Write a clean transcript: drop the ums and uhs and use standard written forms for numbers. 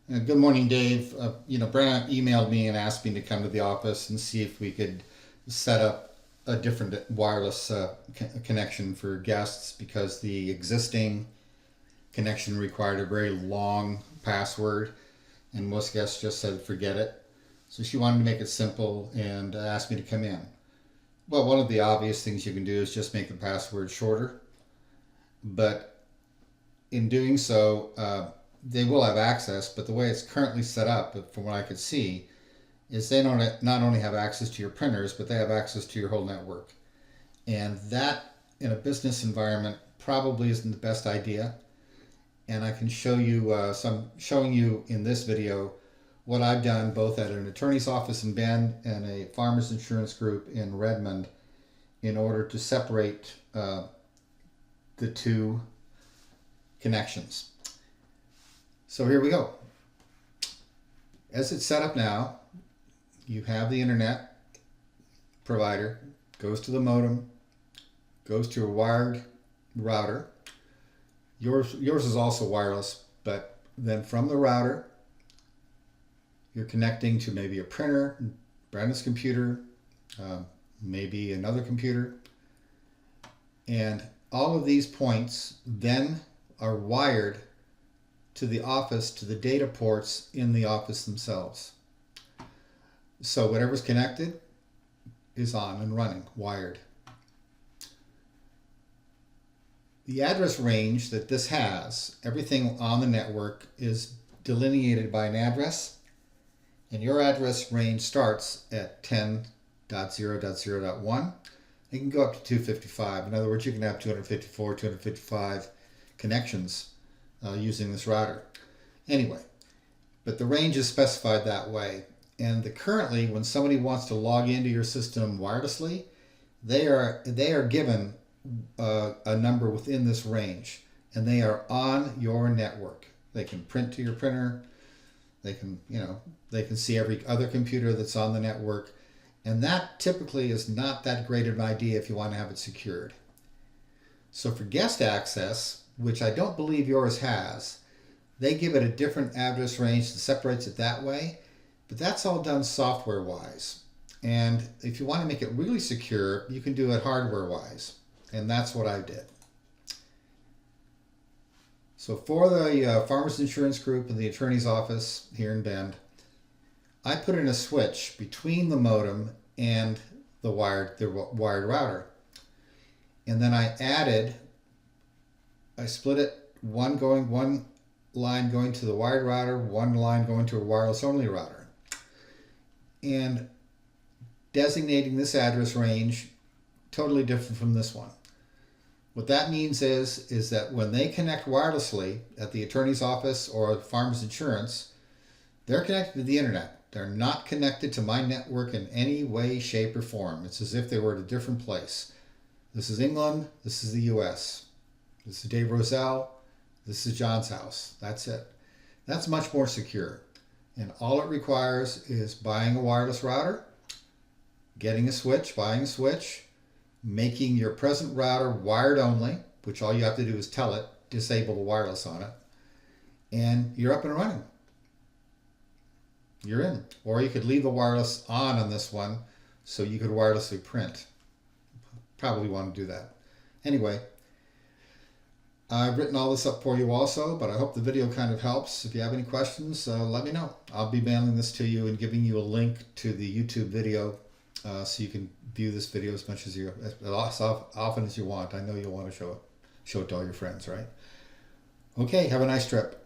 Good morning, Dave. Brenna emailed me and asked me to come to the office and see if we could set up a different wireless connection for guests because the existing connection required a very long password, and most guests just said forget it. So she wanted to make it simple and asked me to come in. Well, one of the obvious things you can do is just make the password shorter, but in doing so, they will have access, but the way it's currently set up, from what I could see, is they don't not only have access to your printers, but they have access to your whole network. And that, in a business environment, probably isn't the best idea. And I can show you showing you in this video what I've done both at an attorney's office in Bend and a farmers insurance group in Redmond in order to separate the two connections. So here we go. As it's set up now, you have the internet provider, goes to the modem, goes to a wired router. Yours is also wireless, but then from the router, you're connecting to maybe a printer, Brandon's computer, maybe another computer. And all of these points then are wired to the office, to the data ports in the office themselves. So whatever's connected is on and running, wired. The address range that this has, everything on the network is delineated by an address, and your address range starts at 10.0.0.1. It can go up to 255. In other words, you can have 254, 255 connections using this router. Anyway, but the range is specified that way. And currently, when somebody wants to log into your system wirelessly, they are given a number within this range, and they are on your network. They can print to your printer. They can see every other computer that's on the network, and that typically is not that great of an idea if you want to have it secured. So for guest access, which I don't believe yours has, they give it a different address range that separates it that way, but that's all done software-wise. And if you want to make it really secure, you can do it hardware-wise, and that's what I did. So for the Farmers Insurance Group and the attorney's office here in Bend, I put in a switch between the modem and the wired router. And then I split it, one line going to the wired router, one line going to a wireless only router. And designating this address range totally different from this one. What that means is that when they connect wirelessly at the attorney's office or Farmers Insurance, they're connected to the internet. They're not connected to my network in any way, shape, or form. It's as if they were at a different place. This is England. This is the US. This is Dave Roselle. This is John's house. That's it. That's much more secure. And all it requires is buying a wireless router, getting a switch, buying a switch, making your present router wired only, which all you have to do is tell it, disable the wireless on it, and you're up and running. You're in. Or you could leave the wireless on this one so you could wirelessly print. Probably want to do that. Anyway, I've written all this up for you also, but I hope the video kind of helps. If you have any questions, let me know. I'll be mailing this to you and giving you a link to the YouTube video so you can view this video as often as you want. I know you'll want to show it to all your friends, right? Okay, have a nice trip.